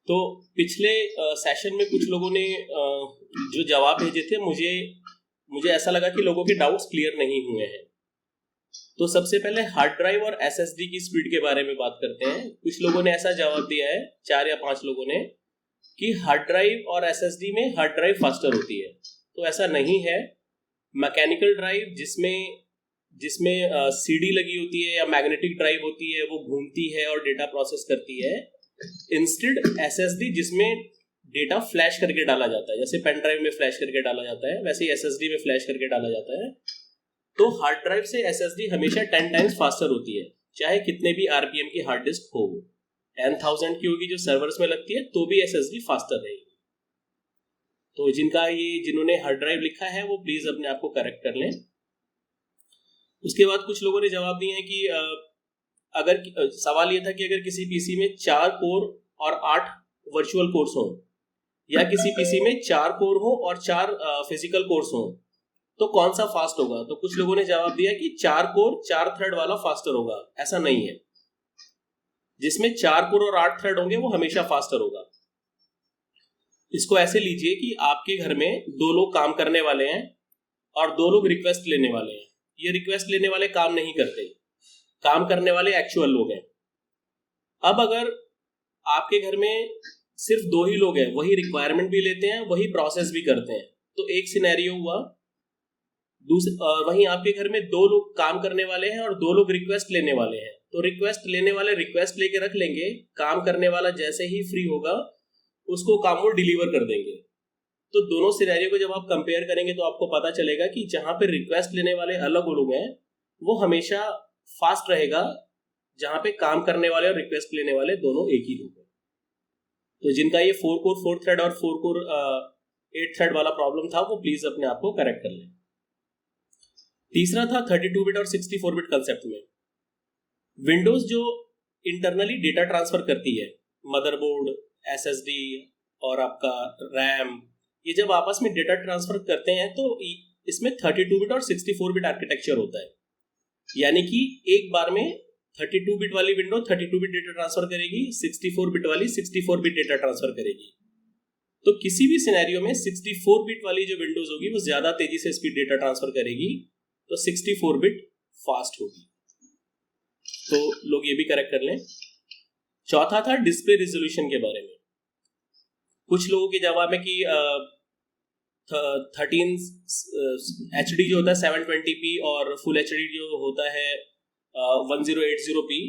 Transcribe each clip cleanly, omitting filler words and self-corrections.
तो पिछले सेशन में कुछ लोगों ने जो जवाब भेजे थे, मुझे ऐसा लगा कि लोगों के डाउट्स क्लियर नहीं हुए हैं। तो सबसे पहले हार्ड ड्राइव और एसएसडी की स्पीड के बारे में बात करते हैं। कुछ लोगों ने ऐसा जवाब दिया है, 4 या 5 लोगों ने, कि हार्ड ड्राइव और एसएसडी में हार्ड ड्राइव फास्टर होती है। तो ऐसा नहीं है। मैकेनिकल ड्राइव जिसमें सीडी लगी होती है या मैग्नेटिक ड्राइव होती है, वो घूमती है और डेटा प्रोसेस करती है। इंस्टेड एसएसडी जिसमें डेटा फ्लैश करके डाला जाता है, जैसे पेन ड्राइव में फ्लैश करके डाला जाता है, वैसे ही एसएसडी में फ्लैश करके डाला जाता है। तो हार्ड ड्राइव से एसएसडी हमेशा 10 टाइम्स फास्टर होती है, चाहे कितने भी आरपीएम की हार्ड डिस्क हो। 10,000 की होगी जो सर्वर्स में लगती है, तो भी एसएसडी फास्टर रहेगी। तो जिन्होंने हार्ड ड्राइव लिखा है वो प्लीज अपने आप को करेक्ट कर लें। उसके बाद कुछ लोगों ने जवाब दिए हैं कि सवाल ये था कि अगर किसी पीसी में 4 कोर और 8 वर्चुअल कोर्स हो, या किसी पीसी में 4 कोर हो और 4 फिजिकल कोर्स हो, तो कौन सा फास्ट होगा। तो कुछ लोगों ने जवाब दिया कि 4 कोर 4 थ्रेड वाला फास्टर होगा। ऐसा नहीं है। जिसमें 4 कोर और 8 थ्रेड होंगे वो हमेशा फास्टर होगा। इसको ऐसे लीजिए कि आपके घर में 2 लोग काम करने वाले हैं और 2 लोग रिक्वेस्ट लेने वाले हैं। ये रिक्वेस्ट लेने वाले काम नहीं करते, काम करने वाले एक्चुअल लोग हैं। अब अगर आपके घर में सिर्फ 2 ही लोग हैं, वही रिक्वायरमेंट भी लेते हैं, वही प्रोसेस भी करते हैं, तो एक सिनेरियो हुआ। वहीं आपके घर में 2 लोग काम करने वाले हैं और 2 लोग रिक्वेस्ट लेने वाले हैं, तो रिक्वेस्ट लेने वाले रिक्वेस्ट लेके रख लेंगे, काम करने वाला जैसे ही फ्री होगा उसको काम वो डिलीवर कर देंगे। तो दोनों सिनेरियो को जब आप कंपेयर करेंगे तो आपको पता चलेगा कि जहां पे रिक्वेस्ट लेने वाले अलग लोग हैं वो हमेशा फास्ट रहेगा, जहां पे काम करने वाले और रिक्वेस्ट लेने वाले दोनों एक ही लोग हैं। तो जिनका ये 4 कोर 4 थ्रेड और 4 कोर 8 थ्रेड वाला प्रॉब्लम था वो प्लीज अपने आप को करेक्ट कर लें। तीसरा था 32 बिट और 64 बिट कंसेप्ट में। विंडोज जो इंटरनली डेटा ट्रांसफर करती है, मदरबोर्ड, एसएसडी और आपका रैम, ये जब आपस में डेटा ट्रांसफर करते हैं तो इसमें 32 बिट और 64 बिट आर्किटेक्चर होता है। यानी कि एक बार में 32 बिट वाली विंडो 32 बिट डेटा ट्रांसफर करेगी, 64 बिट वाली 64 बिट डेटा ट्रांसफर करेगी। तो किसी भी सिनेरियो में 64 बिट वाली जो विंडोज होगी वो ज्यादा तेजी से स्पीड डेटा ट्रांसफर करेगी, तो 64 बिट फास्ट होगी। तो लोग ये भी करेक्ट कर लें। चौथा था डिस्प्ले रिजोल्यूशन के बारे में। कुछ लोगों के जवाब में कि 13 HD जो होता है 720p और फुल HD जो होता है 1080p,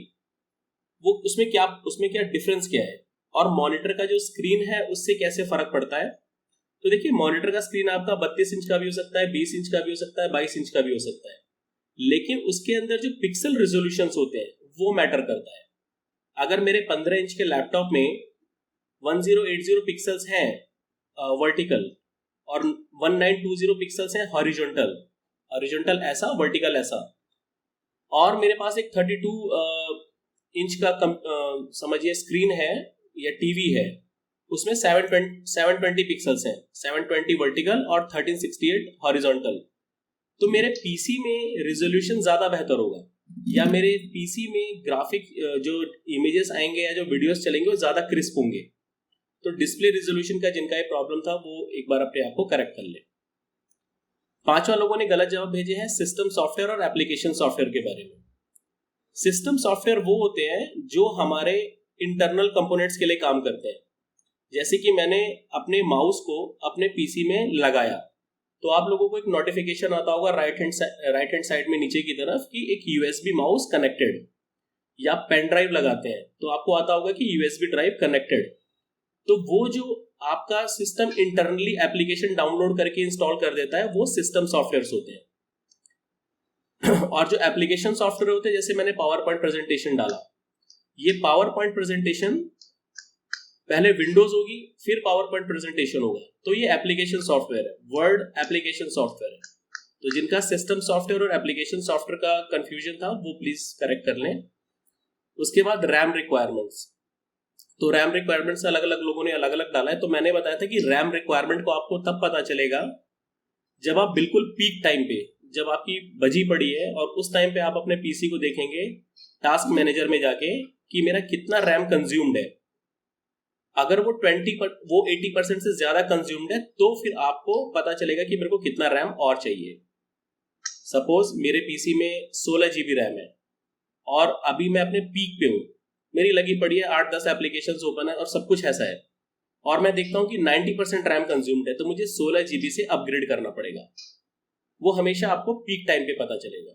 वो उसमें क्या डिफरेंस क्या है, और मॉनिटर का जो स्क्रीन है उससे कैसे फर्क पड़ता है। तो देखिए, मॉनिटर का स्क्रीन आपका 32 इंच का भी हो सकता है, 20 इंच का भी हो सकता है, 22 इंच का भी हो सकता है, लेकिन उसके अंदर जो पिक्सल रिजोल्यूशंस होते हैं वो मैटर करता है। अगर मेरे 15 इंच के लैपटॉप में 1080 पिक्सल्स हैं वर्टिकल और 1920 पिक्सल्स हैं हॉरिजॉन्टल ऐसा, वर्टिकल ऐसा, और मेरे पास एक 32 इंच का समझिए स्क्रीन है या टीवी है, उसमें 720 पिक्सल्स हैं, 720 वर्टिकल और 1368 हॉरिजॉन्टल, तो मेरे पीसी में रिजोल्यूशन ज्यादा बेहतर होगा, या मेरे पीसी में ग्राफिक जो इमेजेस आएंगे या जो वीडियोस चलेंगे वो ज्यादा क्रिस्प होंगे। तो डिस्प्ले रिजोल्यूशन का जिनका ये प्रॉब्लम था वो एक बार अपने आप को करेक्ट कर ले। 5वां लोगों ने गलत जवाब भेजे हैं सिस्टम सॉफ्टवेयर और एप्लीकेशन सॉफ्टवेयर के बारे में। सिस्टम सॉफ्टवेयर वो होते हैं जो हमारे इंटरनल कंपोनेंट्स के लिए काम करते हैं। जैसे कि मैंने अपने माउस को अपने पीसी में लगाया, तो आप लोगों को एक नोटिफिकेशन आता होगा राइट हैंड साइड में नीचे की तरफ कि एक यूएसबी माउस कनेक्टेड, या पेन ड्राइव लगाते हैं तो आपको आता होगा कि यूएसबी ड्राइव कनेक्टेड। तो वो जो आपका सिस्टम इंटरनली एप्लीकेशन डाउनलोड करके इंस्टॉल कर देता है वो सिस्टम सॉफ्टवेयर होते हैं। और जो एप्लीकेशन सॉफ्टवेयर होते हैं, जैसे मैंने पावर पॉइंट प्रेजेंटेशन डाला, ये पावर पॉइंट प्रेजेंटेशन पहले विंडोज होगी फिर पावर पॉइंट प्रेजेंटेशन होगा, तो ये एप्लीकेशन सॉफ्टवेयर है, वर्ड एप्लीकेशन सॉफ्टवेयर है। तो जिनका सिस्टम सॉफ्टवेयर और एप्लीकेशन सॉफ्टवेयर का कंफ्यूजन था वो प्लीज करेक्ट कर लें। उसके बाद रैम रिक्वायरमेंट्स, तो रैम रिक्वायरमेंट्स अलग अलग लोगों ने अलग अलग डाला है। तो मैंने बताया था कि रैम रिक्वायरमेंट को आपको तब पता चलेगा जब आप बिल्कुल पीक टाइम पे, जब आपकी बजी पड़ी है और उस टाइम पे आप अपने पीसी को देखेंगे टास्क मैनेजर में जाके कि मेरा कितना रैम कंज्यूम्ड है। अगर वो 80% से ज्यादा कंज्यूम्ड है तो फिर आपको पता चलेगा कि मेरे को कितना रैम और चाहिए। सपोज मेरे पीसी में 16 GB रैम है और अभी मैं अपने पीक पे हूँ, मेरी लगी पड़ी है 8-10 एप्लीकेशंस ओपन है और सब कुछ ऐसा है, और मैं देखता हूँ कि 90% रैम कंज्यूम्ड है, तो मुझे 16 GB से अपग्रेड करना पड़ेगा। वो हमेशा आपको पीक टाइम पे पता चलेगा।